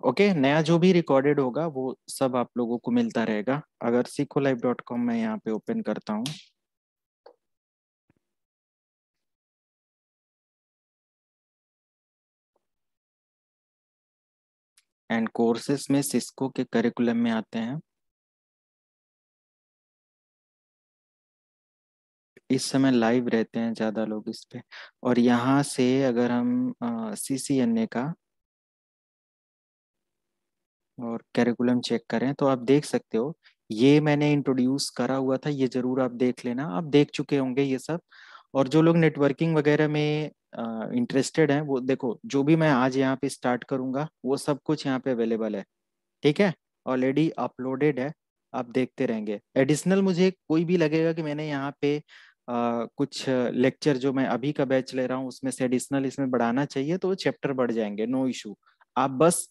Okay, नया जो भी रिकॉर्डेड होगा वो सब आप लोगों को मिलता रहेगा। अगर sikolive.com मैं यहाँ पे ओपन करता हूँ, एंड कोर्सेस में सिस्को के करिकुलम में आते हैं। इस समय लाइव रहते हैं ज्यादा लोग इस पे। और यहाँ से अगर हम CCNA का और कैरिकुलम चेक करें तो आप देख सकते हो, ये मैंने इंट्रोड्यूस करा हुआ था, ये जरूर आप देख लेना, आप देख चुके होंगे ये सब। और जो लोग नेटवर्किंग वगैरह में इंटरेस्टेड हैं वो देखो, जो भी मैं आज यहाँ पे स्टार्ट करूंगा वो सब कुछ यहाँ पे अवेलेबल है। ठीक है, ऑलरेडी अपलोडेड है, आप देखते रहेंगे। एडिशनल मुझे कोई भी लगेगा कि मैंने यहाँ पे कुछ लेक्चर जो मैं अभी का बैच ले रहा हूँ उसमें से एडिशनल इसमें बढ़ाना चाहिए तो वो चैप्टर बढ़ जाएंगे, नो इशू। आप बस,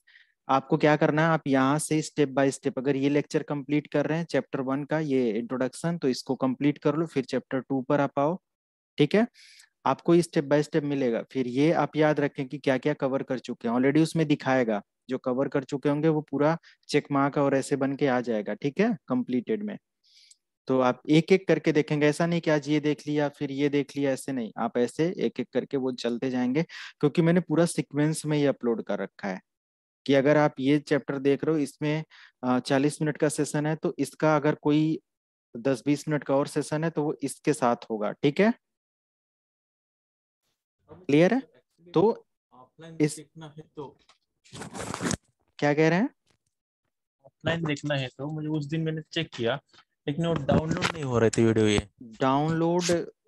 आपको क्या करना है, आप यहाँ से स्टेप बाय स्टेप, अगर ये लेक्चर कंप्लीट कर रहे हैं चैप्टर 1 का, ये इंट्रोडक्शन, तो इसको कंप्लीट कर लो, फिर चैप्टर 2 पर आप आओ। ठीक है, आपको स्टेप बाय स्टेप मिलेगा। फिर ये आप याद रखें कि क्या क्या कवर कर चुके हैं, ऑलरेडी उसमें दिखाएगा। जो कवर कर चुके होंगे वो पूरा चेक मार्क और ऐसे बन के आ जाएगा, ठीक है, कंप्लीटेड में। तो आप एक एक करके देखेंगे, ऐसा नहीं कि आज ये देख लिया फिर ये देख लिया, ऐसे नहीं, आप ऐसे एक एक करके वो चलते जाएंगे। क्योंकि मैंने पूरा सीक्वेंस में ये अपलोड कर रखा है कि अगर आप ये चैप्टर देख रहे हो, इसमें 40 मिनट का सेशन है, तो इसका अगर कोई 10-20 मिनट का और सेशन है तो वो इसके साथ होगा। ठीक है, क्लियर है? तो ऑफलाइन इस, देखना है तो क्या कह रहे हैं? ऑफलाइन देखना है तो मुझे उस दिन मैंने चेक किया, लेकिन वो डाउनलोड नहीं हो रहे थे वीडियो ये। डाउनलोड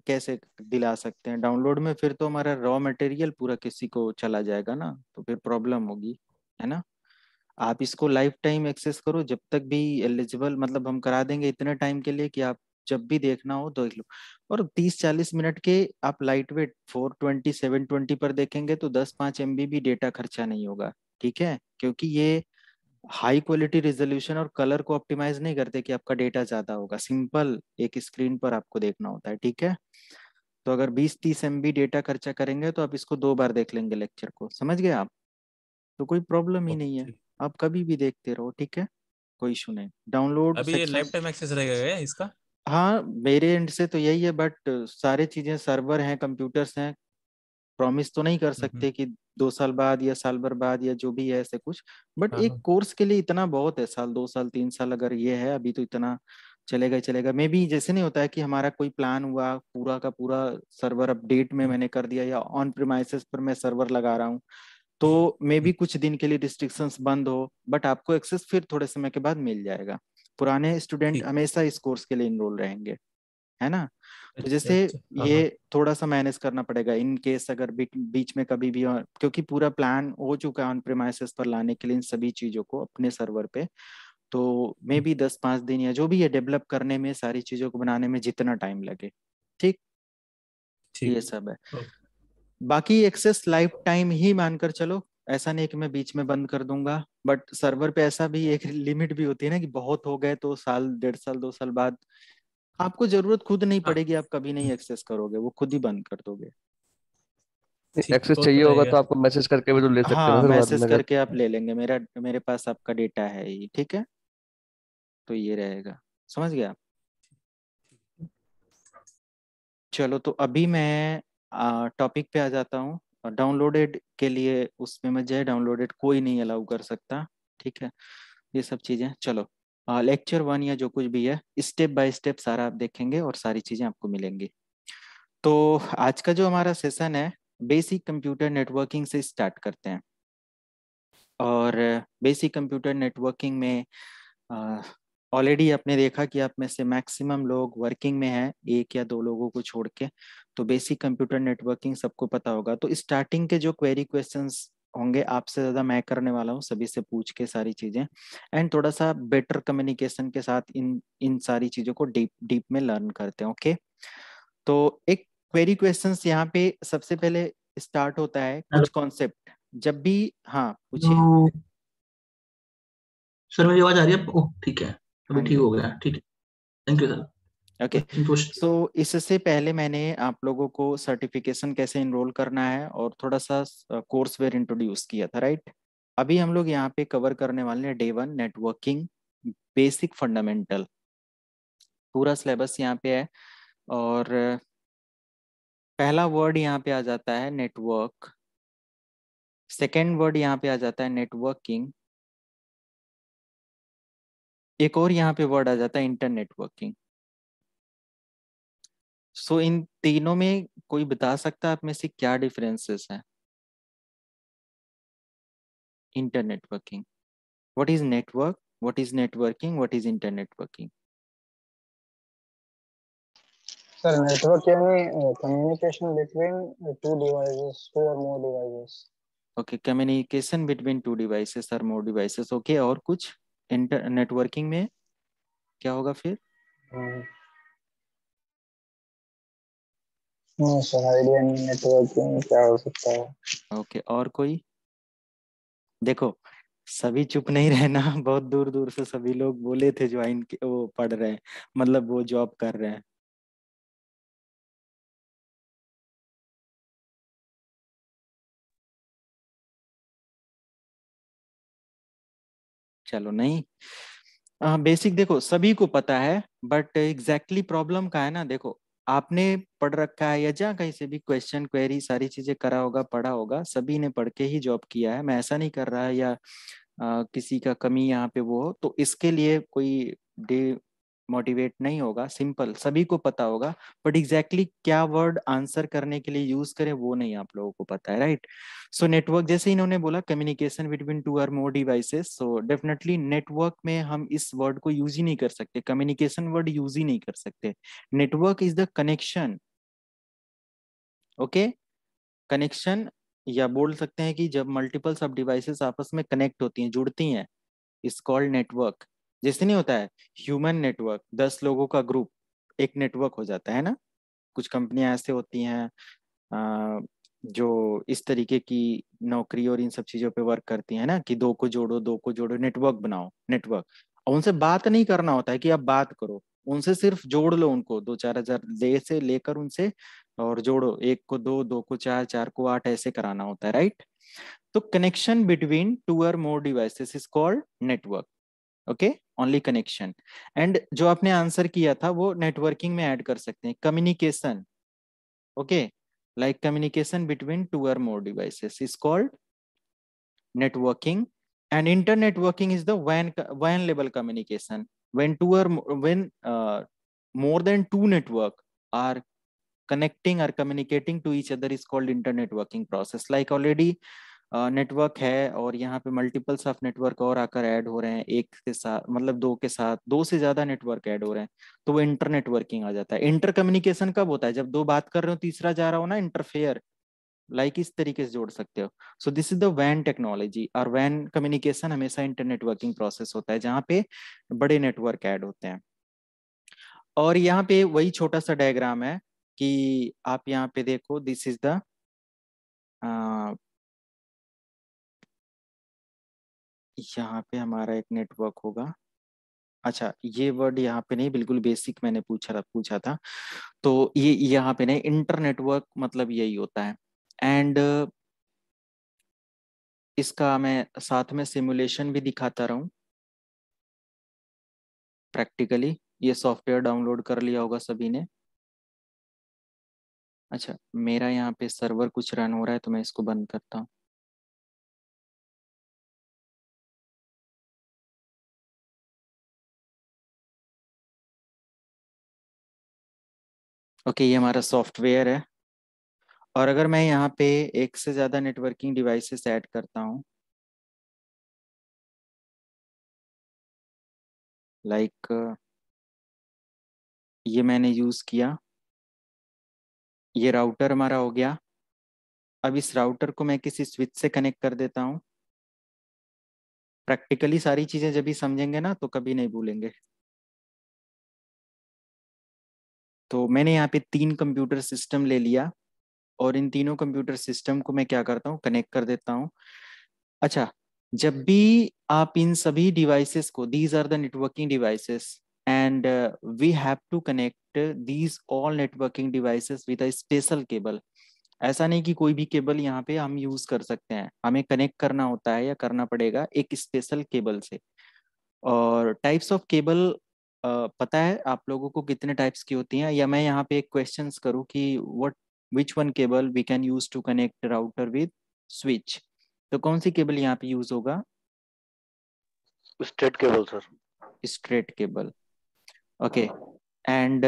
कैसे दिला सकते हैं? डाउनलोड में फिर तो हमारा रॉ मटेरियल पूरा किसी को चला जाएगा ना, तो फिर प्रॉब्लम होगी, है ना। आप इसको लाइफ टाइम एक्सेस करो, जब तक भी एलिजिबल, मतलब हम करा देंगे इतने टाइम के लिए कि आप जब भी देखना हो देख लो। और 30-40 मिनट के आप लाइट वेट 420-720 पर देखेंगे तो 10-5 MB भी डेटा खर्चा नहीं होगा। ठीक है, क्योंकि ये हाई क्वालिटी रेजोल्यूशन और कलर को ऑप्टिमाइज नहीं करते कि आपका डेटा ज्यादा होगा, सिंपल एक स्क्रीन पर आपको देखना होता है। ठीक है, तो अगर 20-30 MB डेटा खर्चा करेंगे तो आप इसको 2 बार देख लेंगे लेक्चर को, समझ गए आप? तो कोई प्रॉब्लम ही नहीं है, ओके। आप कभी भी देखते रहो। ठीक है, कोई इशू नहीं, डाउनलोड अभी ये सेक्शन। लाइफ टाइम एक्सेस रहेगा क्या इसका? हाँ, मेरे एंड से तो यही है, बट सारी चीजें, सर्वर हैं, कंप्यूटर्स हैं, प्रॉमिस तो नहीं कर हम्म। सकते कि 2 साल बाद या साल भर बाद या जो भी है ऐसे कुछ। बट हाँ एक हाँ। कोर्स के लिए इतना बहुत है, साल 2 साल 3 साल अगर ये है अभी तो इतना चलेगा ही चलेगा। मे बी जैसे नहीं होता है कि हमारा कोई प्लान हुआ पूरा का पूरा, सर्वर अपडेट में हम्म, मैंने कर दिया या ऑन प्रिमाइसेस पर मैं सर्वर लगा रहा हूँ, तो मे बी कुछ दिन के लिए रिस्ट्रिक्शंस बंद हो, बट आपको एक्सेस फिर थोड़े समय के बाद मिल जाएगा। पुराने स्टूडेंट ठीक। हमेशा इस कोर्स के लिए इनरोल रहेंगे, है ना। तो अच्छा जैसे अच्छा, हाँ ये हाँ। थोड़ा सा मैनेज करना पड़ेगा इन केस अगर बीच में कभी भी क्योंकि पूरा प्लान हो चुका है ऑन प्रेमाइसेस पर लाने के लिए इन सभी चीजों को अपने सर्वर पे। तो मे हम्म, बी 10-5 दिन या जो भी है डेवलप करने में, सारी चीजों को बनाने में जितना टाइम लगे। ठीक, ठीक। ये सब है। ओके। बाकी एक्सेस लाइफ टाइम ही मानकर चलो, ऐसा नहीं कि मैं बीच में बंद कर दूंगा। बट सर्वर पे ऐसा भी एक लिमिट भी होती है ना कि बहुत हो गए तो साल 1.5 साल 2 साल बाद आपको जरूरत खुद नहीं हाँ। पड़ेगी, आप कभी नहीं एक्सेस करोगे, वो खुद ही बंद कर दोगे। ठीक, एक्सेस वो तो चाहिए होगा रहेगा। तो आपको मैसेज करके भी तो ले सकते हैं हाँ, ना फिर बाद मैसेज में अगर। करके आप ले लेंगे, मेरे पास आपका डेटा है ही। ठीक है, तो ये रहेगा, समझ गया आप? चलो, तो अभी मैं टॉपिक पे आ जाता हूँ। डाउनलोडेड के लिए उसमें मत जाए, डाउनलोडेड कोई नहीं अलाउ कर सकता। ठीक है, ये सब चीजें चलो, लेक्चर 1 या जो कुछ भी है स्टेप बाय स्टेप सारा आप देखेंगे और सारी चीजें आपको मिलेंगी। तो आज का जो हमारा सेशन है, बेसिक कंप्यूटर नेटवर्किंग से स्टार्ट करते हैं। और बेसिक कंप्यूटर नेटवर्किंग में ऑलरेडी आपने देखा कि आप में से मैक्सिमम लोग वर्किंग में हैं, 1 या 2 लोगों को छोड़ के। तो बेसिक कंप्यूटर नेटवर्किंग सबको पता होगा। तो स्टार्टिंग के जो क्वेरी क्वेश्चंस होंगे आपसे ज़्यादा मैं करने वाला हूँ, सभी से पूछ के सारी चीज़ें, एंड थोड़ा सा बेटर कम्युनिकेशन के साथ इन इन सारी चीज़ों को डीप डीप में लर्न करते हैं। ओके, तो एक क्वेरी क्वेश्चंस यहाँ पे सबसे पहले स्टार्ट होता है हेलो। कुछ कॉन्सेप्ट। जब भी, हाँ पूछिए। तो सर मेरी आवाज आ रही है? ओह ठीक है, अभी हाँ ठीक जी, हो गया। ठीक है, thank you sir. Okay. Question पूछ। सो इससे पहले मैंने आप लोगों को सर्टिफिकेशन कैसे इनरोल करना है और थोड़ा सा कोर्स वेयर इंट्रोड्यूस किया था, राइट? अभी हम लोग यहाँ पे कवर करने वाले हैं डे 1 नेटवर्किंग बेसिक फंडामेंटल, पूरा सिलेबस यहाँ पे है। और पहला वर्ड यहाँ पे आ जाता है नेटवर्क, सेकेंड वर्ड यहाँ पे आ जाता है नेटवर्किंग, एक और यहाँ पे वर्ड आ जाता है इंटरनेटवर्किंग। सो इन तीनों में कोई बता सकता है आप में से क्या डिफरेंसेस है? Internetworking, what is network, what is networking, what is internetworking? Sir network यानी communication between two devices, two or more devices. Okay, communication between two devices or more devices. Okay, और कुछ इंटर नेटवर्किंग में क्या होगा फिर? No sir, idea नहीं networking क्या हो सकता है। ओके, और कोई? देखो, सभी चुप नहीं रहना बहुत दूर दूर से सभी लोग बोले थे ज्वाइन वो पढ़ रहे हैं, मतलब वो जॉब कर रहे हैं। चलो नहीं, बेसिक देखो सभी को पता है, बट एग्जैक्टली प्रॉब्लम का है ना। देखो, आपने पढ़ रखा है या जहाँ कहीं से भी क्वेश्चन क्वेरी सारी चीजें करा होगा, पढ़ा होगा, सभी ने पढ़ के ही जॉब किया है। मैं ऐसा नहीं कर रहा है या किसी का कमी यहाँ पे वो हो, तो इसके लिए कोई डे मोटिवेट नहीं होगा, सिंपल सभी को पता होगा। बट एग्जैक्टली क्या वर्ड आंसर करने के लिए यूज करें वो नहीं आप लोगों को पता है, राइट? सो नेटवर्क, जैसे इन्होंने बोला communication between two or more devices, so definitely network में हम इस वर्ड को यूज ही नहीं कर सकते, कम्युनिकेशन वर्ड यूज ही नहीं कर सकते। Network is the connection, okay, connection, या बोल सकते हैं कि जब मल्टीपल सब डिवाइसेस आपस में कनेक्ट होती हैं, जुड़ती हैं, इज कॉल्ड नेटवर्क। जैसे नहीं होता है ह्यूमन नेटवर्क, 10 लोगों का ग्रुप एक नेटवर्क हो जाता है ना। कुछ कंपनियां ऐसे होती हैं जो इस तरीके की नौकरी और इन सब चीजों पे वर्क करती है ना, कि दो को जोड़ो, दो को जोड़ो, नेटवर्क बनाओ, नेटवर्क। और उनसे बात नहीं करना होता है कि आप बात करो, उनसे सिर्फ जोड़ लो उनको, 2-4 हजार ले से लेकर उनसे, और जोड़ो, एक को दो, दो को चार, चार को आठ, ऐसे कराना होता है, राइट? तो connection between two or more devices is called network, okay, only connection. And जो आपने आंसर किया था वो नेटवर्किंग में ऐड कर सकते हैं, communication, okay, like communication between two or more devices is called networking. And internetworking is the WAN level communication, when two or when more than two network are connecting or communicating to each other is called internetworking process. Like already network है और यहाँ पे multiples of network और आकर add हो रहे हैं, एक के साथ मतलब दो के साथ, दो से ज्यादा नेटवर्क ऐड हो रहे हैं, तो वो इंटर नेटवर्किंग आ जाता है। इंटर कम्युनिकेशन कब होता है? जब दो बात कर रहे हो, तीसरा जा रहा हो ना, इंटरफेयर, लाइक इस तरीके से जोड़ सकते हो। सो दिस इज द वैन टेक्नोलॉजी, और वैन कम्युनिकेशन हमेशा इंटर नेटवर्किंग प्रोसेस होता है जहाँ पे बड़े नेटवर्क ऐड होते हैं। और यहाँ पे वही छोटा सा डायग्राम है कि आप यहाँ पे देखो, दिस इज द यहाँ पे हमारा एक नेटवर्क होगा। अच्छा, ये वर्ड यहाँ पे नहीं, बिल्कुल बेसिक मैंने पूछा था, तो ये यहाँ पे नहीं, इंटर नेटवर्क मतलब यही होता है। एंड इसका मैं साथ में सिमुलेशन भी दिखाता रहूं प्रैक्टिकली। ये सॉफ्टवेयर डाउनलोड कर लिया होगा सभी ने। अच्छा, मेरा यहाँ पे सर्वर कुछ रन हो रहा है तो मैं इसको बंद करता हूँ। ओके, ये हमारा सॉफ्टवेयर है। और अगर मैं यहाँ पे एक से ज्यादा नेटवर्किंग डिवाइसेस ऐड करता हूँ, लाइक ये मैंने यूज किया, ये राउटर हमारा हो गया। अब इस राउटर को मैं किसी स्विच से कनेक्ट कर देता हूँ। प्रैक्टिकली सारी चीजें जब भी समझेंगे ना तो कभी नहीं भूलेंगे। तो मैंने यहाँ पे 3 कंप्यूटर सिस्टम ले लिया, और इन तीनों कंप्यूटर सिस्टम को मैं क्या करता हूँ, कनेक्ट कर देता हूँ। अच्छा, जब भी आप इन सभी डिवाइसेस को, these are the networking devices, and we have to connect these all networking devices with a special cable. ऐसा नहीं कि कोई भी केबल यहाँ पे हम यूज कर सकते हैं, हमें कनेक्ट करना होता है या करना पड़ेगा एक स्पेशल केबल से। और टाइप्स ऑफ केबल पता है आप लोगों को कितने टाइप्स की होती हैं, या मैं यहाँ पे एक क्वेश्चंस करूँ कि what which one cable we can use to connect router with switch, तो कौन सी केबल यहाँ पे यूज होगा? Straight cable sir. Straight cable, okay. And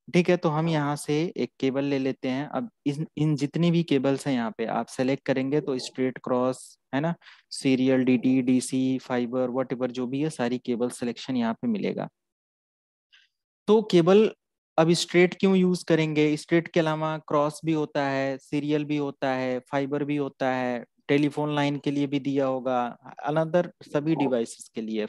ठीक है, तो हम यहाँ से एक केबल ले लेते हैं। अब इन जितनी भी केबल्स हैं यहाँ पे आप सेलेक्ट करेंगे तो स्ट्रेट, क्रॉस, है ना, serial, DT, DC, fibre, whatever जो भी है सारी केबल सिलेक्शन यहाँ पे मिलेगा। तो केबल अब स्ट्रेट क्यों यूज करेंगे? स्ट्रेट के अलावा क्रॉस भी होता है, सीरियल भी होता है, फाइबर भी होता है, टेलीफोन लाइन के लिए भी दिया होगा, अनदर सभी डिवाइसेस के लिए।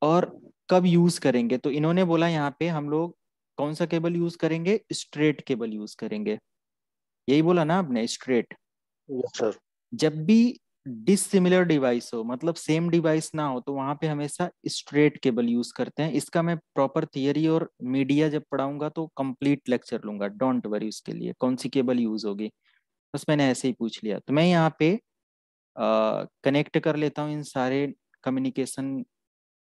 और कब यूज करेंगे? तो इन्होंने बोला यहाँ पे हम लोग कौन सा केबल यूज करेंगे? स्ट्रेट केबल यूज करेंगे। यही बोला ना आपने, स्ट्रेट। Yes sir. जब भी डिसिमिलर डिवाइस हो, मतलब सेम डिवाइस ना हो, तो वहां पे हमेशा स्ट्रेट केबल यूज करते हैं। इसका मैं प्रॉपर थियरी और मीडिया जब पढ़ाऊंगा तो कंप्लीट लेक्चर लूंगा, डोंट वरी उसके लिए कौन सी केबल यूज होगी। बस मैंने ऐसे ही पूछ लिया। तो मैं यहाँ पे कनेक्ट कर लेता हूँ इन सारे communication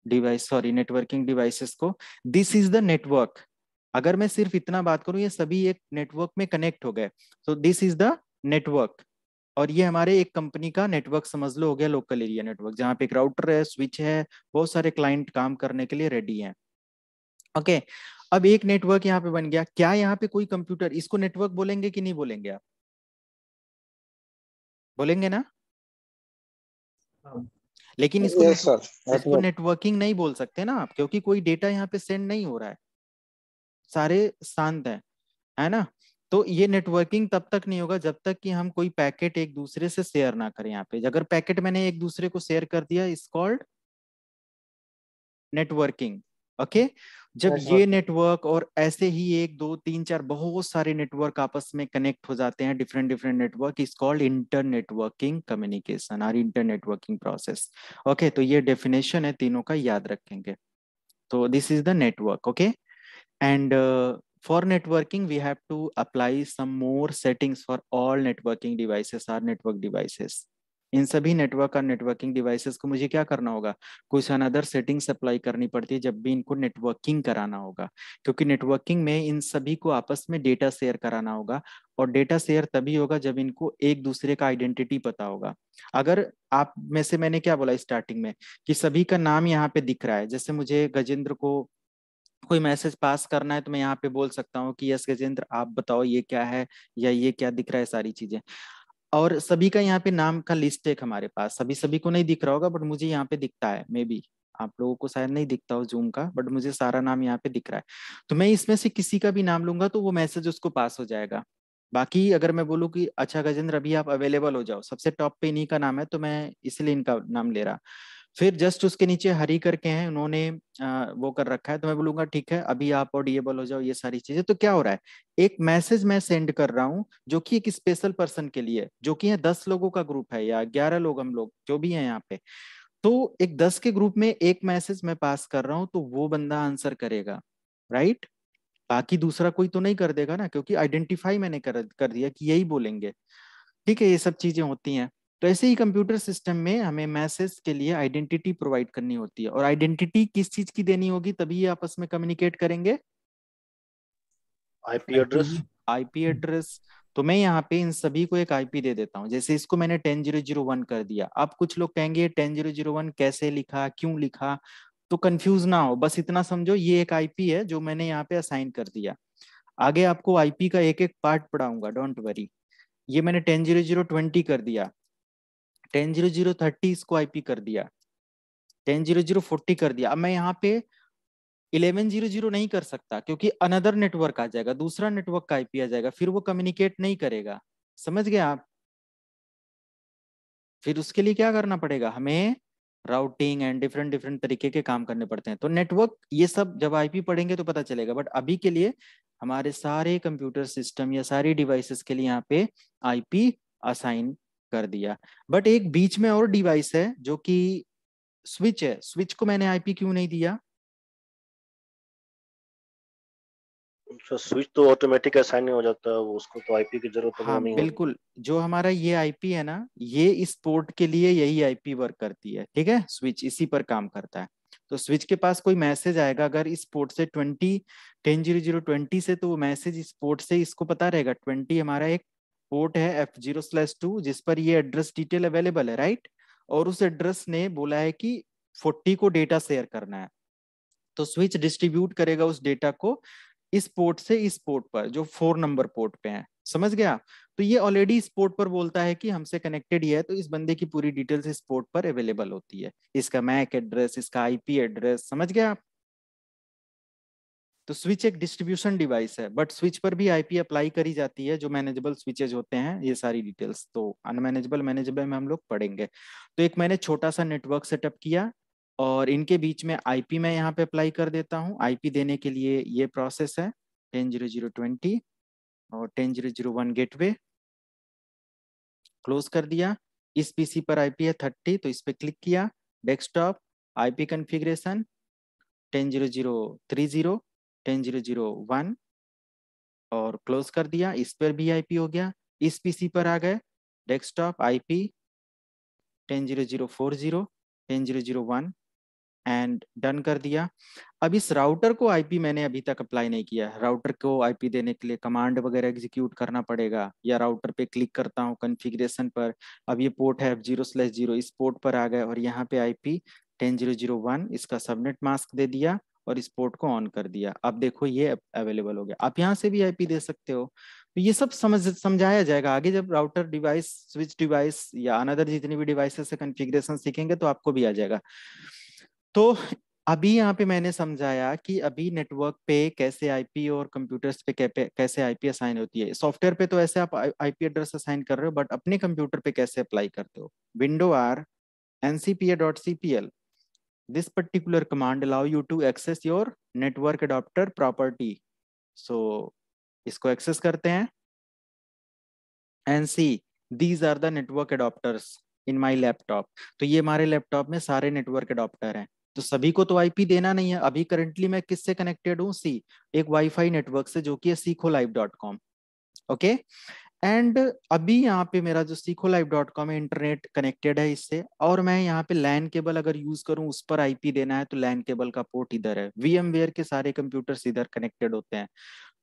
device, sorry networking devices को। This is the network. अगर मैं सिर्फ इतना बात करूं, ये सभी एक नेटवर्क में कनेक्ट हो गए, तो दिस इज द नेटवर्क। और ये हमारे एक कंपनी का नेटवर्क समझ लो, हो गया लोकल एरिया नेटवर्क, जहाँ पे एक राउटर है, स्विच है, बहुत सारे क्लाइंट काम करने के लिए रेडी हैं। ओके, अब एक नेटवर्क यहाँ पे बन गया। क्या यहाँ पे कोई कंप्यूटर, इसको नेटवर्क बोलेंगे कि नहीं बोलेंगे आप? बोलेंगे ना? लेकिन इसको यस सर, इसको नेटवर्क। नेटवर्किंग नहीं बोल सकते ना आप, क्योंकि कोई डेटा यहाँ पे सेंड नहीं हो रहा है, सारे शांत है ना। तो ये नेटवर्किंग तब तक नहीं होगा जब तक कि हम कोई पैकेट एक दूसरे से शेयर ना करें। यहाँ पे अगर पैकेट मैंने एक दूसरे को शेयर कर दिया, इज कॉल्ड नेटवर्किंग। ओके, जब ये नेटवर्क। नेटवर्क और ऐसे ही एक दो तीन चार बहुत सारे नेटवर्क आपस में कनेक्ट हो जाते हैं, different different network, is called inter networking communication और इंटर नेटवर्किंग प्रोसेस। ओके, तो ये डेफिनेशन है, तीनों का याद रखेंगे। तो this is the network, okay. And for networking, we have to apply some more settings for all networking devices or network devices. इन सभी नेटवर्क और नेटवर्किंग डिवाइसेस को मुझे क्या करना होगा? कुछ अनदर सेटिंग्स अप्लाई करनी पड़ती है जब भी इनको नेटवर्किंग कराना होगा, क्योंकि नेटवर्किंग में इन सभी को आपस में डेटा शेयर कराना होगा। और डेटा शेयर तभी होगा जब इनको एक दूसरे का आइडेंटिटी पता होगा। अगर आप में से, मैंने क्या बोला स्टार्टिंग में कि सभी का नाम यहाँ पे दिख रहा है, जैसे मुझे गजेंद्र को कोई मैसेज पास करना है तो मैं यहाँ पे बोल सकता हूँ कि यस गजेंद्र आप बताओ ये क्या है, या ये क्या दिख रहा है, सारी चीजें। और सभी का यहाँ पे नाम का लिस्ट एक हमारे पास, सभी सभी को नहीं दिख रहा होगा बट मुझे यहाँ पे दिखता है, मे बी आप लोगों को शायद नहीं दिखता हो जूम का, बट मुझे सारा नाम यहाँ पे दिख रहा है। तो मैं इसमें से किसी का भी नाम लूंगा तो वो मैसेज उसको पास हो जाएगा। बाकी अगर मैं बोलूँ कि अच्छा गजेंद्र अभी आप अवेलेबल हो जाओ, सबसे टॉप पे इन्हीं का नाम है तो मैं इसलिए इनका नाम ले रहा। फिर जस्ट उसके नीचे हरी करके हैं उन्होंने वो कर रखा है, तो मैं बोलूंगा ठीक है अभी आप ऑडिएबल हो जाओ, ये सारी चीजें। तो क्या हो रहा है, एक मैसेज मैं सेंड कर रहा हूँ जो कि एक स्पेशल पर्सन के लिए, जो कि है 10 लोगों का ग्रुप है या 11 लोग, हम लोग जो भी हैं यहाँ पे। तो एक 10 के ग्रुप में एक मैसेज मैं पास कर रहा हूँ तो वो बंदा आंसर करेगा, राइट। बाकी दूसरा कोई तो नहीं कर देगा ना, क्योंकि आइडेंटिफाई मैंने कर दिया कि यही बोलेंगे। ठीक है, ये सब चीजें होती हैं। तो ऐसे ही कंप्यूटर सिस्टम में हमें मैसेज के लिए आइडेंटिटी प्रोवाइड करनी होती है, और आइडेंटिटी किस चीज की देनी होगी तभी ये आपस में कम्युनिकेट करेंगे? IP address. IP address. तो मैं यहाँ पे इन सभी को एक आईपी दे देता हूँ, जैसे इसको मैंने 10.0.0.1 कर दिया। अब कुछ लोग कहेंगे 10.0.0.1 कैसे लिखा, क्यों लिखा, तो कंफ्यूज ना हो, बस इतना समझो ये एक आईपी है जो मैंने यहाँ पे असाइन कर दिया। आगे आपको आईपी का एक एक पार्ट पढ़ाऊंगा, डोंट वरी। ये मैंने 10.0.0.20 कर दिया, 10.0.0.30 इसको आईपी कर दिया, 10.0.0.40 कर दिया। अब मैं यहाँ पे 11.0.0 नहीं कर सकता, क्योंकि अनदर नेटवर्क आ जाएगा, दूसरा नेटवर्क का आईपी आ जाएगा, फिर वो कम्युनिकेट नहीं करेगा। समझ गए आप? फिर उसके लिए क्या करना पड़ेगा, हमें राउटिंग एंड डिफरेंट डिफरेंट तरीके के काम करने पड़ते हैं। तो नेटवर्क ये सब जब आईपी पढ़ेंगे तो पता चलेगा, बट अभी के लिए हमारे सारे कंप्यूटर सिस्टम या सारी डिवाइसेस के लिए यहाँ पे आईपी असाइन कर दिया। बट एक बीच में और डिवाइस है जो कि स्विच है, स्विच को मैंने आईपी क्यों नहीं दिया? तो स्विच तो ऑटोमेटिक असाइन हो जाता है, वो उसको तो आईपी की जरूरत तो हाँ नहीं होगी। बिल्कुल, जो हमारा ये आईपी है ना, ये इस पोर्ट के लिए यही आईपी वर्क करती है, ठीक है, स्विच इसी पर काम करता है। तो स्विच के पास कोई मैसेज आएगा अगर इस पोर्ट से 10.0.0.20 से, तो वो मैसेज इस पोर्ट से इसको पता रहेगा 20 हमारा एक पोर्ट है F0/2 जिस पर ये एड्रेस डिटेल अवेलेबल है, राइट। और उस एड्रेस ने बोला है कि 40 को डेटा शेयर करना है, तो स्विच डिस्ट्रीब्यूट करेगा उस डेटा को इस पोर्ट से इस पोर्ट पर जो 4 नंबर पोर्ट पे है, समझ गया। तो ये ऑलरेडी इस पोर्ट पर बोलता है कि हमसे कनेक्टेड ही है, तो इस बंदे की पूरी डिटेल्स इस पोर्ट पर अवेलेबल होती है, इसका मैक एड्रेस, इसका आईपी एड्रेस, समझ गया आप। तो स्विच एक डिस्ट्रीब्यूशन डिवाइस है, बट स्विच पर भी आईपी अप्लाई करी जाती है, जो मैनेजेबल स्विचेज होते हैं, ये सारी डिटेल्स तो अनमैनेजेबल मैनेजेबल में हम लोग पढ़ेंगे। तो एक मैंने छोटा सा नेटवर्क सेटअप किया और इनके बीच में आईपी मैं यहाँ पे अप्लाई कर देता हूँ। आईपी देने के लिए ये प्रोसेस है 10.0.0.20 और 10.0.0.1 गेटवे, क्लोज कर दिया। इस पीसी पर आईपी है 30, तो इस पे क्लिक किया, डेस्कटॉप, आईपी कॉन्फ़िगरेशन 10.0.0.30 10.0.0.1 और क्लोज कर दिया। इस पर भी आईपी हो गया। इस पीसी पर आ गए, डेस्कटॉप आईपी 10.0.0.40 10.0.0.1 एंड डन कर दिया। अब इस राउटर को आईपी मैंने अभी तक अप्लाई नहीं किया। राउटर को आईपी देने के लिए कमांड वगैरह एग्जीक्यूट करना पड़ेगा, या राउटर पे क्लिक करता हूँ कॉन्फ़िगरेशन पर, अब ये पोर्ट है F0/0, इस पोर्ट पर आ गए और यहाँ पे आईपी 10.0.0.1 इसका सबनेट मास्क दे दिया और इस पोर्ट को ऑन कर दिया। अब देखो ये अवेलेबल हो गया। आप यहाँ से भी आईपी दे सकते हो। तो ये सब समझाया जाएगा आगे, जब राउटर डिवाइस, स्विच डिवाइस या अनदर जितनी भी डिवाइसेस से कॉन्फ़िगरेशन सीखेंगे तो आपको भी आ जाएगा। तो अभी यहाँ पे मैंने समझाया कि अभी नेटवर्क पे कैसे आईपी और कंप्यूटर्स पे कैसे आईपी असाइन होती है। सॉफ्टवेयर पे तो ऐसे आप आईपी एड्रेस असाइन कर रहे हो, बट अपने कंप्यूटर पे कैसे अप्लाई करते हो। Window R ncpa.cpl, this particular command allow you to access your network adapter property। so इसको एक्सेस करते हैं and see these are the network adapters in my laptop। तो ये हमारे लैपटॉप में सारे नेटवर्क अडॉप्टर हैं। तो सभी को तो आईपी देना नहीं है। अभी करंटली मैं किससे कनेक्टेड हूँ, सी, एक वाईफाई नेटवर्क से, जो कि है सीखोलाइव.com। ओके, एंड अभी यहाँ पे मेरा जो सीखोलाइव.com है, इंटरनेट कनेक्टेड है इससे, और मैं यहाँ पे लैन केबल अगर यूज करूँ, उस पर आईपी देना है, तो लैन केबल का पोर्ट इधर है। VMware के सारे कंप्यूटर्स इधर कनेक्टेड होते हैं।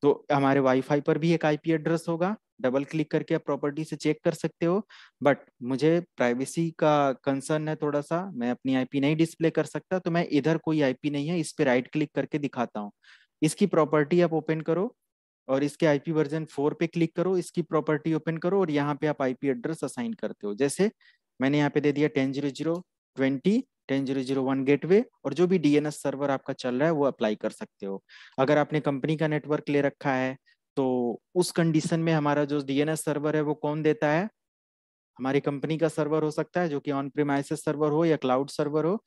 तो हमारे वाईफाई पर भी एक आईपी एड्रेस होगा, डबल क्लिक करके आप प्रॉपर्टी से चेक कर सकते हो। बट मुझे प्राइवेसी का कंसर्न है थोड़ा सा, मैं अपनी आईपी नहीं डिस्प्ले कर सकता, तो मैं इधर कोई आईपी नहीं है, इस पे राइट क्लिक करके दिखाता हूँ। इसकी प्रॉपर्टी आप ओपन करो और इसके आईपी वर्जन 4 पे क्लिक करो, इसकी प्रॉपर्टी ओपन करो और यहाँ पे आप आईपी एड्रेस असाइन करते हो। जैसे मैंने यहाँ पे दे दिया 10.0.0.20 10.0.0.1 गेटवे, और जो भी डीएनएस सर्वर आपका चल रहा है वो अप्लाई कर सकते हो। अगर आपने कंपनी का नेटवर्क ले रखा है तो उस कंडीशन में हमारा जो डीएनएस सर्वर है वो कौन देता है, हमारी कंपनी का सर्वर हो सकता है, जो कि ऑन प्रीमाइसेस सर्वर हो या क्लाउड सर्वर हो।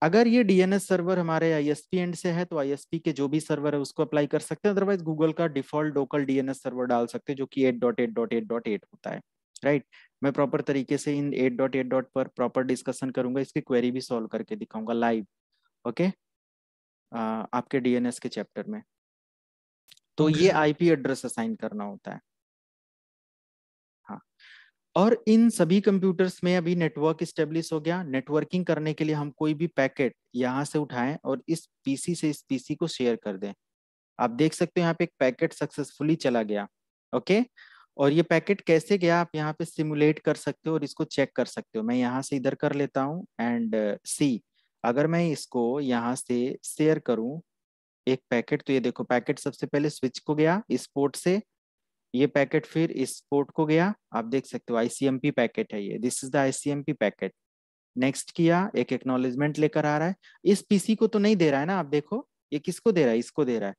अगर ये डीएनएस सर्वर हमारे आईएसपी एंड से है तो आईएसपी के जो भी सर्वर है उसको अप्लाई कर सकते हैं। अदरवाइज गूगल का डिफॉल्ट लोकल डीएनएस सर्वर डाल सकते हैं, जो कि 8.8.8.8 होता है, राइट। मैं प्रॉपर तरीके से इन 8.8 पर प्रॉपर डिस्कशन करूंगा, इसकी क्वेरी भी सॉल्व करके दिखाऊंगा लाइव, ओके, आपके डीएनएस के चैप्टर में। तो ओके ये सर। आईपी एड्रेस असाइन करना होता है। हाँ, और इन सभी कंप्यूटर्स में अभी नेटवर्क स्टेब्लिश हो गया। नेटवर्किंग करने के लिए हम कोई भी पैकेट यहाँ से उठाएं और इस पीसी से इस पीसी को शेयर कर दें। आप देख सकते हो यहाँ पे एक पैकेट सक्सेसफुली चला गया, ओके। और ये पैकेट कैसे गया आप यहाँ पे सिमुलेट कर सकते हो और इसको चेक कर सकते हो। मैं यहाँ से इधर कर लेता हूँ एंड सी, अगर मैं इसको यहाँ से शेयर करूँ एक पैकेट, तो ये देखो पैकेट सबसे पहले स्विच को गया इस पोर्ट से, ये पैकेट फिर इस पोर्ट को गया, आप देख सकते हो आईसीएमपी पैकेट है ये, this is the ICMP packet. Next किया, एक एक्नॉलेजमेंट लेकर आ रहा है। इस पीसी को तो नहीं दे रहा है ना, आप देखो ये किसको दे रहा है, इसको दे रहा है,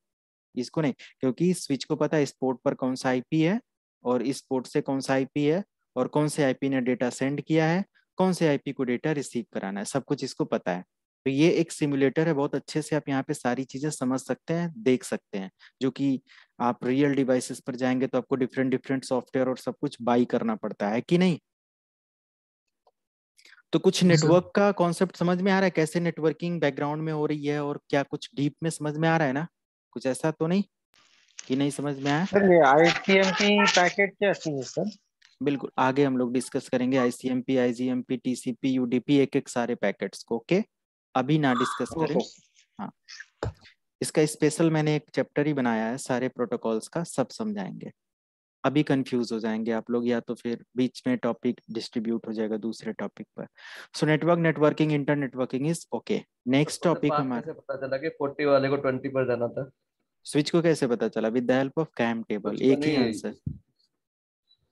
इसको नहीं, क्योंकि स्विच को पता है इस पोर्ट पर कौन सा आईपी है और इस पोर्ट से कौन सा आईपी है और कौन से आईपी ने डेटा सेंड किया है, कौन से आईपी को डेटा रिसीव कराना है, सब कुछ इसको पता है। तो ये एक सिमुलेटर है, बहुत अच्छे से आप यहाँ पे सारी चीजें समझ सकते हैं, देख सकते हैं, जो कि आप रियल डिवाइसेस पर जाएंगे तो आपको डिफरेंट डिफरेंट सॉफ्टवेयर और सब कुछ बाई करना पड़ता है कि नहीं। तो कुछ यस सर। नेटवर्क का कॉन्सेप्ट समझ में आ रहा है, कैसे नेटवर्किंग बैकग्राउंड में हो रही है और क्या कुछ डीप में समझ में आ रहा है ना, कुछ ऐसा तो नहीं। कि नहीं समझ में आया? सर ये ICMP पैकेट क्या चीज है सर? बिल्कुल, आगे हम लोग डिस्कस करेंगे ICMP, IGMP, TCP, UDP, एक एक सारे पैकेट्स को। ओके, अभी ना डिस्कस करें। ओके हाँ, इसका स्पेशल मैंने एक चैप्टर ही बनाया है, सारे प्रोटोकॉल्स का सब समझाएंगे। अभी कंफ्यूज हो जाएंगे आप लोग, या तो फिर बीच में टॉपिक डिस्ट्रीब्यूट हो जाएगा दूसरे टॉपिक पर। So networking, inter networking is okay. Next तो टॉपिक पाथ हमारा, कैसे पता चला कि 40 वाले को 20 पर जाना था? स्विच को कैसे पता चला? With the help of CAM table, कुछ को एक ही नहीं, आंसर।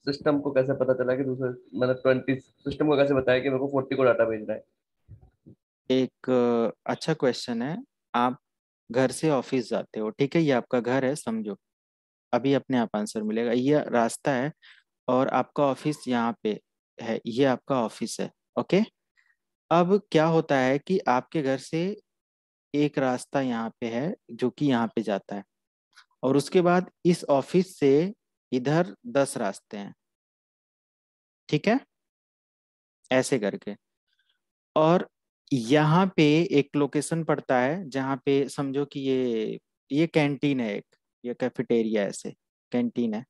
सिस्टम को कैसे पता चला कि दूसरे मतलब 20, सिस्टम को कैसे बताया कि मेरे को 40 को डाटा भेजना है? एक अच्छा क्वेश्चन है। आप घर से ऑफिस जाते हो, ठीक है, ये आपका घर है समझो, अभी अपने आप आंसर मिलेगा। ये रास्ता है और आपका ऑफिस यहाँ पे है, ये आपका ऑफिस है। ओके, अब क्या होता है कि आपके घर से एक रास्ता यहाँ पे है जो कि यहाँ पे जाता है, और उसके बाद इस ऑफिस से इधर 10 रास्ते हैं, ठीक है, ऐसे करके। और यहाँ पे एक लोकेशन पड़ता है जहाँ पे समझो कि ये कैंटीन है, एक ये कैफेटेरिया, ऐसे कैंटीन है।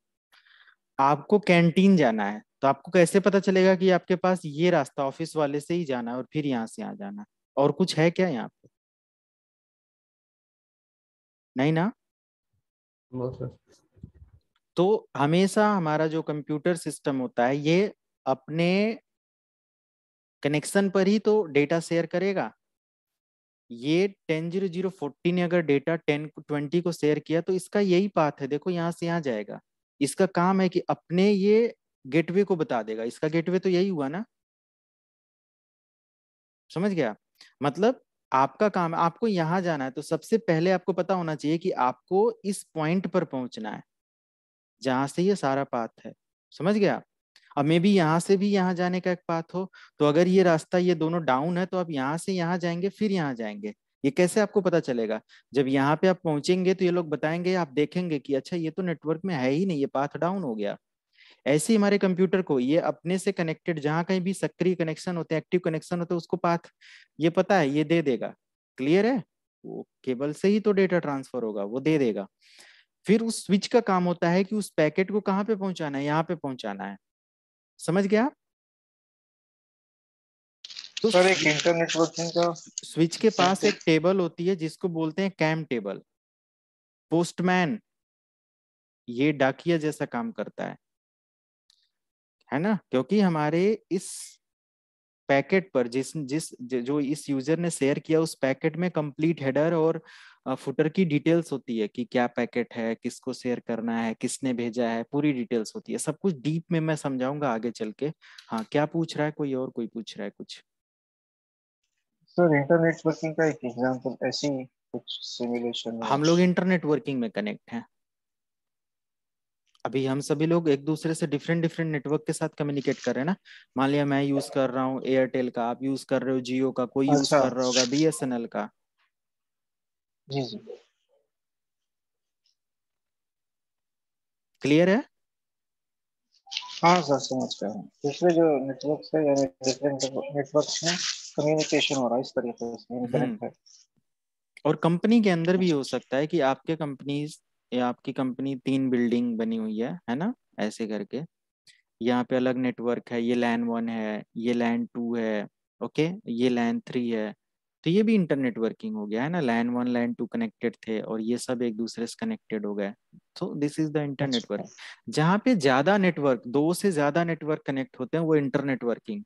आपको कैंटीन जाना है, तो आपको कैसे पता चलेगा कि आपके पास ये रास्ता ऑफिस वाले से ही जाना है और फिर यहाँ से यहाँ जाना है? और कुछ है क्या यहाँ पे? नहीं ना। No sir. तो हमेशा हमारा जो कंप्यूटर सिस्टम होता है ये अपने कनेक्शन पर ही तो डेटा शेयर करेगा। ये 10.0.0.14 ने अगर डेटा 10.20 को शेयर किया तो इसका यही पाथ है, देखो यहाँ से यहाँ जाएगा। इसका काम है कि अपने ये गेटवे को बता देगा, इसका गेटवे तो यही हुआ ना, समझ गया? मतलब आपका काम है, आपको यहाँ जाना है तो सबसे पहले आपको पता होना चाहिए कि आपको इस पॉइंट पर पहुंचना है जहां से ये सारा पाथ है, समझ गया? अब मे भी यहाँ से भी यहाँ जाने का एक पाथ हो, तो अगर ये रास्ता ये दोनों डाउन है तो आप यहाँ से यहाँ जाएंगे फिर यहाँ जाएंगे। ये कैसे आपको पता चलेगा? जब यहाँ पे आप पहुंचेंगे तो ये लोग बताएंगे, आप देखेंगे कि अच्छा ये तो नेटवर्क में है ही नहीं, ये पाथ डाउन हो गया। ऐसे ही हमारे कंप्यूटर को ये अपने से कनेक्टेड जहां कहीं भी सक्रिय कनेक्शन होते हैं, एक्टिव कनेक्शन होते हैं, उसको पाथ ये पता है, ये दे देगा। क्लियर है? वो केबल से ही तो डेटा ट्रांसफर होगा, वो दे देगा। फिर उस स्विच का काम होता है कि उस पैकेट को कहाँ पे पहुंचाना है, यहाँ पे पहुंचाना है। समझ गया? तो सर एक इंटर नेटवर्किंग का स्विच के पास एक टेबल होती है जिसको बोलते हैं कैम टेबल। पोस्टमैन, ये डाकिया जैसा काम करता है ना, क्योंकि हमारे इस पैकेट पर जो इस यूजर ने शेयर किया उस पैकेट में कंप्लीट हेडर और फुटर की डिटेल्स होती है कि क्या पैकेट है, किसको शेयर करना है, किसने भेजा है, पूरी डिटेल्स होती है। सब कुछ डीप में मैं समझाऊंगा आगे चल के। हाँ, क्या पूछ रहा है कोई, और कोई पूछ रहा है कुछ? सर इंटर नेटवर्किंग का एक एग्जांपल ऐसी कुछ सिमुलेशन हम लोग इंटरनेट वर्किंग में कनेक्ट हैं। अभी हम सभी लोग एक दूसरे से डिफरेंट डिफरेंट नेटवर्क के साथ कम्युनिकेट कर रहे हैं ना। मान लिया मैं यूज कर रहा हूँ एयरटेल का, आप यूज कर रहे हो जियो का, कोई यूज अच्छा कर रहा होगा BSNL का। जी जी क्लियर है? हाँ सर समझ गया हूँ। दूसरे जो नेटवर्क है यानी डिफरेंट नेटवर्क में कम्युनिकेशन हो रहा है इस तरीके से हम्म। कनेक्ट है। और कंपनी के अंदर भी अच्छा हो सकता है कि आपके कंपनीज या आपकी कंपनी 3 बिल्डिंग बनी हुई है ना, ऐसे करके। यहाँ पे अलग नेटवर्क है, ये LAN 1 है, ये LAN 2 है, ओके, ये LAN 3 है। तो ये भी इंटरनेट वर्किंग हो गया है ना, LAN 1 LAN 2 कनेक्टेड थे और ये सब एक दूसरे से कनेक्टेड हो गए। तो दिस इज द इंटरनेट अच्छा वर्क। जहाँ पे ज्यादा नेटवर्क, 2 से ज्यादा नेटवर्क कनेक्ट होते हैं, वो इंटरनेट वर्किंग,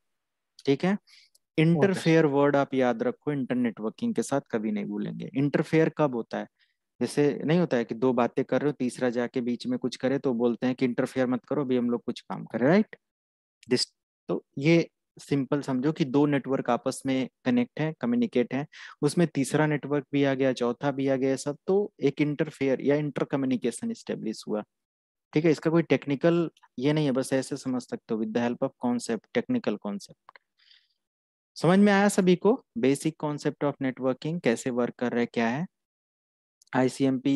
ठीक है। Okay sir. इंटरफेयर वर्ड आप याद रखो, इंटरनेट वर्किंग के साथ कभी नहीं भूलेंगे। इंटरफेयर कब होता है? जैसे नहीं होता है कि दो बातें कर रहे हो, तीसरा जाके बीच में कुछ करे तो बोलते हैं कि इंटरफेयर मत करो, अभी हम लोग कुछ काम कर रहे हैं, राइट? दिस, तो ये सिंपल समझो कि दो नेटवर्क आपस में कनेक्ट है, कम्युनिकेट है, उसमें तीसरा नेटवर्क भी आ गया, चौथा भी आ गया, सब तो एक इंटरफेयर या इंटर कम्युनिकेशन स्टेब्लिश हुआ। ठीक है, इसका कोई टेक्निकल ये नहीं है, बस ऐसे समझ सकते हो with the help of concept, technical concept. समझ में आया सभी को? बेसिक कॉन्सेप्ट ऑफ नेटवर्किंग कैसे वर्क कर रहा है, क्या है ICMP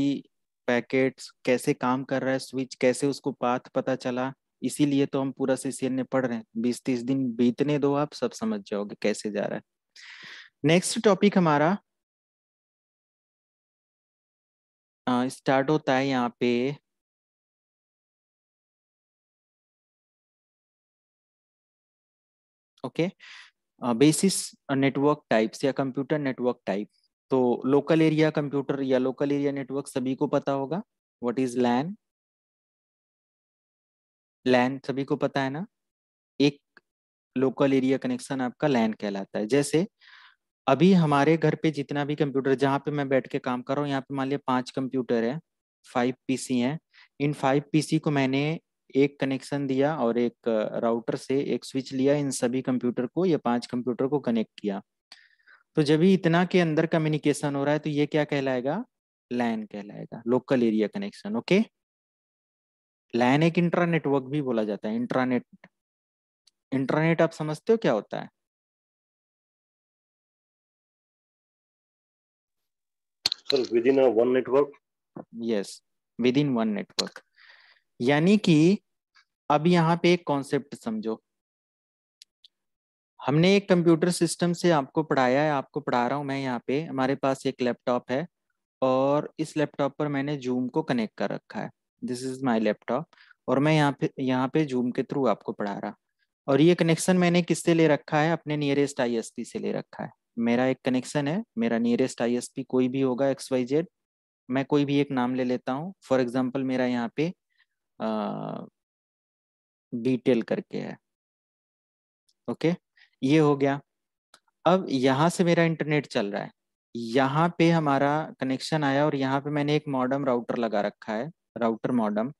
पैकेट्स, कैसे काम कर रहा है स्विच, कैसे उसको पाथ पता चला। इसीलिए तो हम पूरा सेशन में पढ़ रहे हैं, 20-30 दिन बीतने दो, आप सब समझ जाओगे कैसे जा रहा है। नेक्स्ट टॉपिक हमारा स्टार्ट होता है यहाँ पे ओके बेसिस नेटवर्क टाइप्स या कंप्यूटर नेटवर्क टाइप। तो लोकल एरिया कंप्यूटर या लोकल एरिया नेटवर्क सभी को पता होगा। व्हाट इज लैन? लैन सभी को पता है ना। एक लोकल एरिया कनेक्शन आपका लैन कहलाता है। जैसे अभी हमारे घर पे जितना भी कंप्यूटर, जहाँ पे मैं बैठ के काम कर रहा हूँ, यहाँ पे मान लिया 5 कंप्यूटर है, 5 पीसी हैं। इन 5 पीसी को मैंने एक कनेक्शन दिया और एक राउटर से एक स्विच लिया, इन सभी कंप्यूटर को या 5 कंप्यूटर को कनेक्ट किया। तो जब भी इतना के अंदर कम्युनिकेशन हो रहा है तो ये क्या कहलाएगा? लैन कहलाएगा, लोकल एरिया कनेक्शन। ओके, लैन एक इंट्रा नेटवर्क भी बोला जाता है। इंट्रानेट, इंट्रानेट आप समझते हो क्या होता है? Sir with in one network. Yes, with in one network. यानी कि अब यहाँ पे एक कॉन्सेप्ट समझो। हमने एक कंप्यूटर सिस्टम से आपको पढ़ाया है, आपको पढ़ा रहा हूँ मैं। यहाँ पे हमारे पास एक लैपटॉप है और इस लैपटॉप पर मैंने जूम को कनेक्ट कर रखा है। दिस इज माय लैपटॉप और मैं यहाँ पे जूम के थ्रू आपको पढ़ा रहा। और ये कनेक्शन मैंने किससे ले रखा है? अपने नियरेस्ट आईएसपी से ले रखा है। मेरा एक कनेक्शन है, मेरा नियरेस्ट आईएसपी कोई भी होगा XYZ। मैं कोई भी एक नाम ले लेता हूँ। फॉर एग्जाम्पल मेरा यहाँ पे बीटेल करके है। ओके, ये हो गया। अब यहाँ से मेरा इंटरनेट चल रहा है, यहाँ पे हमारा कनेक्शन आया और यहाँ पे मैंने एक मॉडेम राउटर लगा रखा है, राउटर मॉडेम।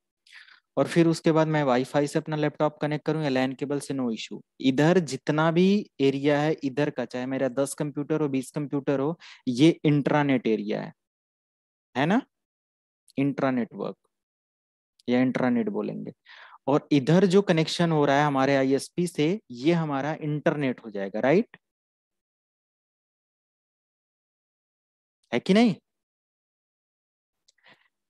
और फिर उसके बाद मैं वाईफाई से अपना लैपटॉप कनेक्ट करूँ या लैन केबल से, नो इशू। इधर जितना भी एरिया है इधर का, चाहे मेरा 10 कंप्यूटर हो 20 कंप्यूटर हो, ये इंट्रानेट एरिया है ना। इंट्रा नेटवर्क या इंट्रानेट बोलेंगे। और इधर जो कनेक्शन हो रहा है हमारे आईएसपी से, ये हमारा इंटरनेट हो जाएगा, राइट? है कि नहीं?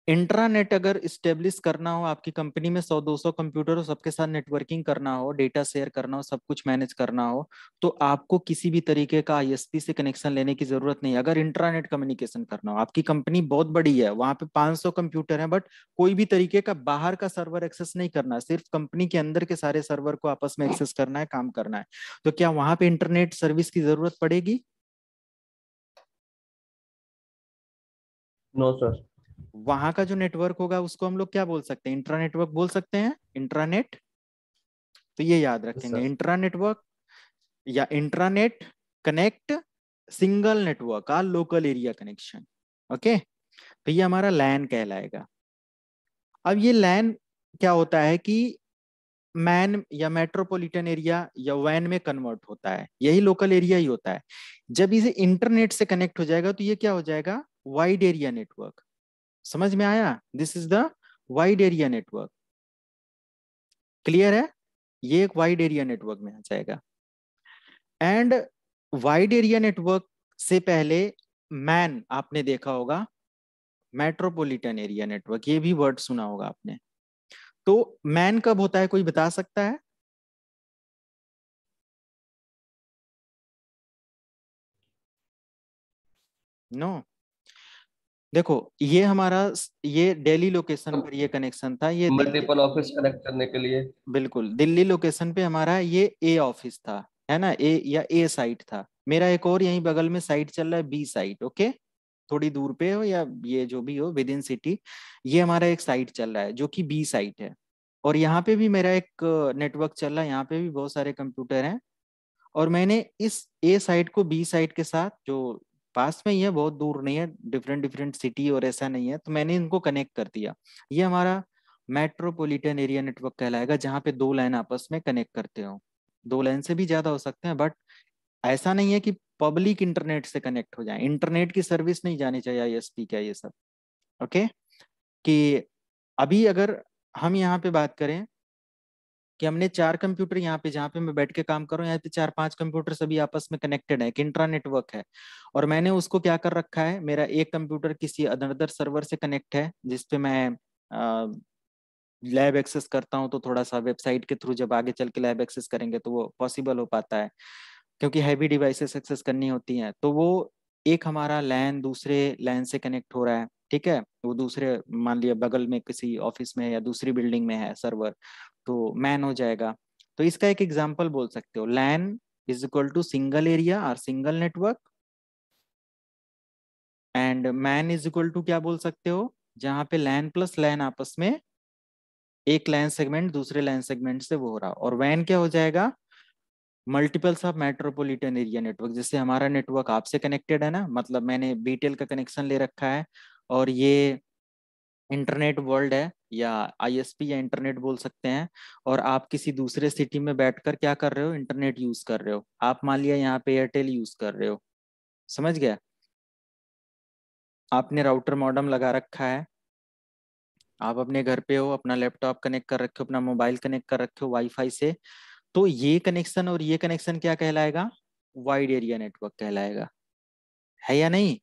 इंट्रानेट अगर स्टेब्लिश करना हो, आपकी कंपनी में 100-200 कंप्यूटर हो, सबके साथ नेटवर्किंग करना हो, डेटा शेयर करना हो, सब कुछ मैनेज करना हो, तो आपको किसी भी तरीके का आईएसपी से कनेक्शन लेने की जरूरत नहीं। अगर इंट्रानेट कम्युनिकेशन करना हो, आपकी कंपनी बहुत बड़ी है, वहां पे 500 कंप्यूटर है, बट कोई भी तरीके का बाहर का सर्वर एक्सेस नहीं करना, सिर्फ कंपनी के अंदर के सारे सर्वर को आपस में एक्सेस करना है, काम करना है, तो क्या वहां पे इंटरनेट सर्विस की जरूरत पड़ेगी? No sir. वहां का जो नेटवर्क होगा उसको हम लोग क्या बोल सकते हैं? इंट्रा नेटवर्क बोल सकते हैं, इंट्रानेट। तो ये याद रखेंगे, सर इंट्रा नेटवर्क या इंट्रानेट कनेक्ट सिंगल नेटवर्क आ लोकल एरिया कनेक्शन। ओके, तो ये हमारा लैन कहलाएगा। अब ये लैन क्या होता है कि मैन या मेट्रोपॉलिटन एरिया या वैन में कन्वर्ट होता है, यही लोकल एरिया ही होता है। जब इसे इंटरनेट से कनेक्ट हो जाएगा तो ये क्या हो जाएगा? Wide area network. समझ में आया? This is the wide area network. Clear है? ये एक वाइड एरिया नेटवर्क में आ जाएगा। एंड वाइड एरिया नेटवर्क से पहले मैन आपने देखा होगा, मेट्रोपॉलिटन एरिया नेटवर्क, ये भी वर्ड सुना होगा आपने। तो मैन कब होता है, कोई बता सकता है? नो देखो, ये हमारा, ये दिल्ली लोकेशन पर ये कनेक्शन था, ये दिल्ली, मल्टीपल ऑफिस कनेक्ट करने के लिए। बिल्कुल दिल्ली लोकेशन पे हमारा ये ए ऑफिस था, है ना, ए या ए साइट था। मेरा एक और यहीं बगल में साइट चल रहा है, बी साइट। ओके, थोड़ी दूर पे हो या ये जो भी हो विद इन सिटी, ये हमारा एक साइट चल रहा है जो कि बी साइट है। और यहाँ पे भी मेरा एक नेटवर्क चल रहा है, यहाँ पे भी बहुत सारे कंप्यूटर हैं। और मैंने इस ए साइट को बी साइट के साथ, जो पास में ही है, बहुत दूर नहीं है, डिफरेंट डिफरेंट सिटी और ऐसा नहीं है, तो मैंने इनको कनेक्ट कर दिया। ये हमारा मेट्रोपॉलिटन एरिया नेटवर्क कहलाएगा, जहाँ पे 2 लाइन आपस में कनेक्ट करते हो। 2 लाइन से भी ज्यादा हो सकते हैं, बट ऐसा नहीं है कि पब्लिक इंटरनेट से कनेक्ट हो जाए। इंटरनेट की सर्विस नहीं जानी चाहिए, आईएसपी क्या ये सब। ओके, कि अभी अगर हम यहाँ पे बात करें कि हमने 4 कंप्यूटर यहाँ पे, जहाँ पे मैं बैठ के काम कर रहा हूँ, यहाँ पे 4-5 कंप्यूटर सभी आपस में कनेक्टेड है, इंट्रा नेटवर्क है। और मैंने उसको क्या कर रखा है, मेरा एक कंप्यूटर किसी अदर सर्वर से कनेक्ट है, जिसपे मैं लैब एक्सेस करता हूँ। तो थोड़ा सा वेबसाइट के थ्रू जब आगे चल के लैब एक्सेस करेंगे तो वो पॉसिबल हो पाता है, क्योंकि हैवी डिवाइसेस एक्सेस करनी होती हैं। तो वो एक हमारा लैन दूसरे लैन से कनेक्ट हो रहा है। ठीक है, वो दूसरे मान लिया बगल में किसी ऑफिस में है या दूसरी बिल्डिंग में है सर्वर, तो मैन हो जाएगा। तो इसका एक एग्जांपल बोल सकते हो, LAN is equal to single area और single network, and MAN is equal to क्या बोल सकते हो, जहां पे लैन प्लस लैन आपस में एक लैन सेगमेंट दूसरे लैन सेगमेंट से वो हो रहा, और वैन क्या हो जाएगा, multiples of metropolitan area network. जैसे हमारा नेटवर्क आपसे कनेक्टेड है ना, मतलब मैंने बीटेल का कनेक्शन ले रखा है, और ये इंटरनेट वर्ल्ड है या आईएसपी या इंटरनेट बोल सकते हैं, और आप किसी दूसरे सिटी में बैठकर क्या कर रहे हो, इंटरनेट यूज कर रहे हो। आप मान लिया यहाँ पे एयरटेल यूज कर रहे हो, समझ गया, आपने राउटर मॉडेम लगा रखा है, आप अपने घर पे हो, अपना लैपटॉप कनेक्ट कर रखे हो, अपना मोबाइल कनेक्ट कर रखे हो वाईफाई से, तो ये कनेक्शन और ये कनेक्शन क्या कहलाएगा, वाइड एरिया नेटवर्क कहलाएगा, है या नहीं।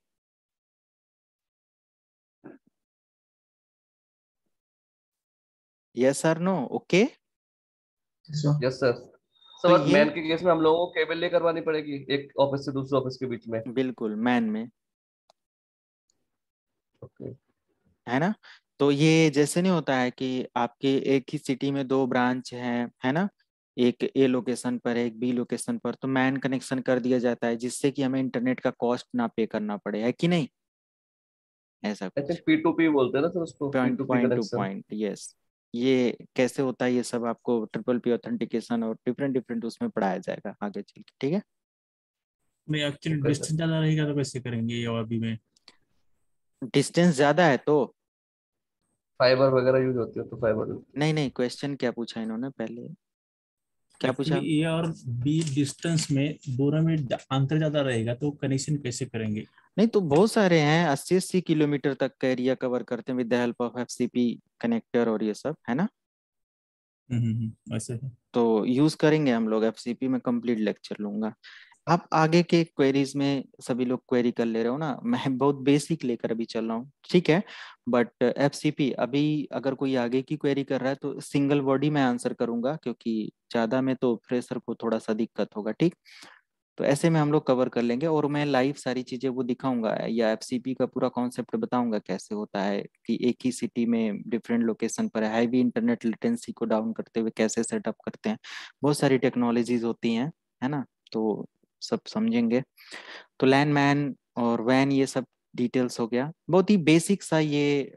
Yes sir, no, okay. Yes sir. तो सर ये मैन के केस में हम लोगों को केबल ले करवानी पड़ेगी एक ऑफिस से दूसरे ऑफिस के बीच में। बिल्कुल मैन में, ओके। है ना। तो ये जैसे नहीं होता है कि आपके एक ही सिटी में दो ब्रांच हैं, है ना, एक ए लोकेशन पर है एक बी लोकेशन पर, तो मैन कनेक्शन कर दिया जाता है जिससे कि हमें इंटरनेट का कॉस्ट ना पे करना पड़े, है कि नहीं, ऐसा आई कुछ। थिंक P2P बोलते हैं ना सर उसको, point P2P point two connection. Point, yes. ये कैसे होता है ये सब आपको ट्रिपल पी ऑथेंटिकेशन और डिफरेंट डिफरेंट उसमें पढ़ाया जाएगा आगे चल के, ठीक है। नहीं एक्चुअली ओके सर। डिस्टेंस ज्यादा रहेगा तो कैसे करेंगे ये अभी में? डिस्टेंस ज्यादा है तो फाइबर वगैरह यूज होती है तो फाइबर। नहीं नहीं, क्वेश्चन क्या पूछा इन्होंने पहले, क्या एक्चुअली पूछा। ए और बी डिस्टेंस में दोनों में अंतर ज्यादा रहेगा तो कनेक्शन कैसे करेंगे? नहीं तो बहुत सारे हैं, 80-80 किलोमीटर तक का एरिया कवर करते हैं with the help of FCP connector और ये सब, है ना। ऐसे है। तो यूज करेंगे हम लोग एफसीपी में, कंप्लीट लेक्चर लूंगा। आप आगे के क्वेरीज में सभी लोग क्वेरी कर ले रहे हो ना, मैं बहुत बेसिक लेकर अभी चल रहा हूँ, ठीक है। बट एफसीपी अभी अगर कोई आगे की क्वेरी कर रहा है तो सिंगल वर्ड ही मैं आंसर करूंगा, क्योंकि ज्यादा में तो फ्रेशर को थोड़ा सा दिक्कत होगा, ठीक। तो ऐसे में हम लोग कवर कर लेंगे, और मैं लाइव सारी चीजें वो दिखाऊंगा, या एफसीपी का पूरा कॉन्सेप्ट बताऊंगा कैसे होता है कि एक ही सिटी में डिफरेंट लोकेशन पर हैवी इंटरनेट लेटेंसी को डाउन करते हुए कैसे सेटअप करते हैं। बहुत सारी टेक्नोलॉजीज होती हैं, है ना, तो सब समझेंगे। तो लैन मैन और वैन ये सब डिटेल्स हो गया, बहुत ही बेसिक सा ये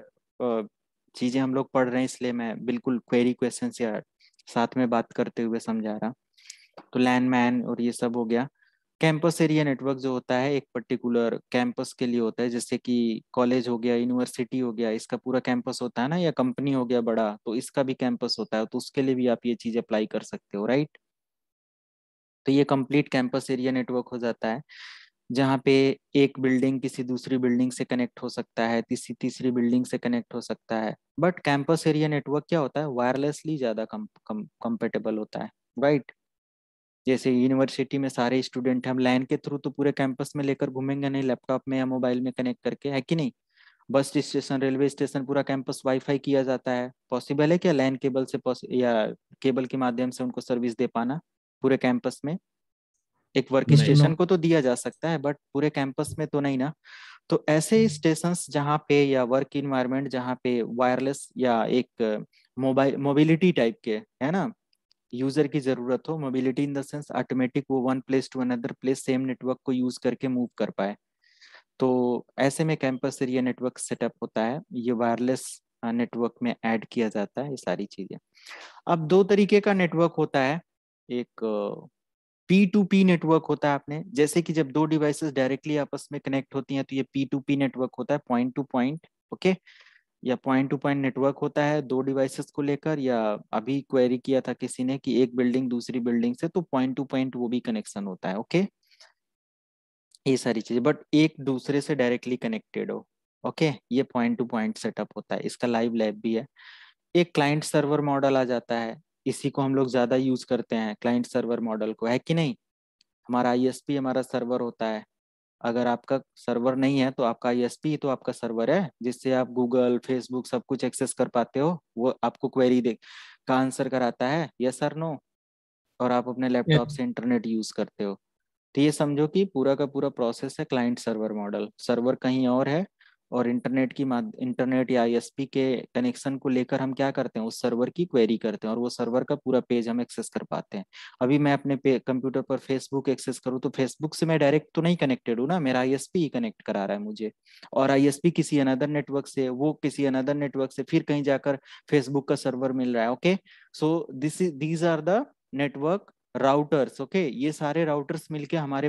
चीजें हम लोग पढ़ रहे हैं, इसलिए मैं बिल्कुल क्वेरी क्वेश्चन या साथ में बात करते हुए समझा रहा। तो लैन मैन और ये सब हो गया। कैंपस एरिया नेटवर्क जो होता है एक पर्टिकुलर कैंपस के लिए होता है, जैसे कि कॉलेज हो गया, यूनिवर्सिटी हो गया, इसका पूरा कैंपस होता है ना, या कंपनी हो गया बड़ा तो इसका भी कैंपस होता है, तो उसके लिए भी आप ये चीज अप्लाई कर सकते हो, राइट। तो ये कंप्लीट कैंपस एरिया नेटवर्क हो जाता है, जहाँ पे एक बिल्डिंग किसी दूसरी बिल्डिंग से कनेक्ट हो सकता है, तीसरी तीसरी बिल्डिंग से कनेक्ट हो सकता है। बट कैंपस एरिया नेटवर्क क्या होता है, वायरलेसली ज्यादा कंपेटेबल होता है, राइट। जैसे यूनिवर्सिटी में सारे स्टूडेंट हम लैन के थ्रू तो पूरे कैंपस में लेकर घूमेंगे नहीं, लैपटॉप में या मोबाइल में कनेक्ट करके, है कि नहीं। बस स्टेशन रेलवे स्टेशन पूरा कैंपस वाईफाई किया जाता है, पॉसिबल है क्या लैन केबल से या केबल के माध्यम से उनको सर्विस दे पाना पूरे कैंपस में। एक वर्क नहीं। स्टेशन को तो दिया जा सकता है बट पूरे कैंपस में तो नहीं ना। तो ऐसे स्टेशंस जहाँ पे या वर्क इन्वायरमेंट जहाँ पे वायरलेस या एक मोबिलिटी टाइप के, है ना, यूजर की जरूरत हो, mobility in the sense automatic वो one place to another place same network को यूज करके मूव कर पाए, तो ऐसे में कैंपस एरिया नेटवर्क सेटअप होता है, ये वायरलेस नेटवर्क में ऐड किया जाता है ये सारी चीजें। अब दो तरीके का नेटवर्क होता है, एक P2P नेटवर्क होता है आपने, जैसे कि जब दो डिवाइसेस डायरेक्टली आपस में कनेक्ट होती हैं तो ये P2P नेटवर्क होता है, पॉइंट टू पॉइंट, ओके। या पॉइंट टू पॉइंट नेटवर्क होता है दो डिवाइसेस को लेकर, या अभी क्वेरी किया था किसी ने कि एक बिल्डिंग दूसरी बिल्डिंग से, तो पॉइंट टू पॉइंट वो भी कनेक्शन होता है, ओके। ये सारी चीजें बट एक दूसरे से डायरेक्टली कनेक्टेड हो, ओके, ये पॉइंट टू पॉइंट सेटअप होता है, इसका लाइव लैब भी है। एक क्लाइंट सर्वर मॉडल आ जाता है, इसी को हम लोग ज्यादा यूज करते हैं क्लाइंट सर्वर मॉडल को, है कि नहीं। हमारा आईएसपी हमारा सर्वर होता है, अगर आपका सर्वर नहीं है तो आपका आईएसपी तो आपका सर्वर है, जिससे आप गूगल फेसबुक सब कुछ एक्सेस कर पाते हो, वो आपको क्वेरी दे का आंसर कराता है, यस और नो, और आप अपने लैपटॉप से इंटरनेट यूज करते हो। तो ये समझो कि पूरा का पूरा प्रोसेस है क्लाइंट सर्वर मॉडल, सर्वर कहीं और है और इंटरनेट या आईएसपी के कनेक्शन को लेकर हम क्या करते हैं, उस सर्वर की क्वेरी करते हैं और वो सर्वर का पूरा पेज हम एक्सेस कर पाते हैं। अभी मैं अपने कंप्यूटर पर फेसबुक एक्सेस करूँ तो फेसबुक से मैं डायरेक्ट तो नहीं कनेक्टेड हूँ ना, मेरा आईएसपी ही कनेक्ट करा रहा है मुझे, और आईएसपी किसी अनदर नेटवर्क से, वो किसी अनदर नेटवर्क से फिर कहीं जाकर फेसबुक का सर्वर मिल रहा है। Okay, so these are the network routers. Okay, ये सारे राउटर्स मिलके हमारे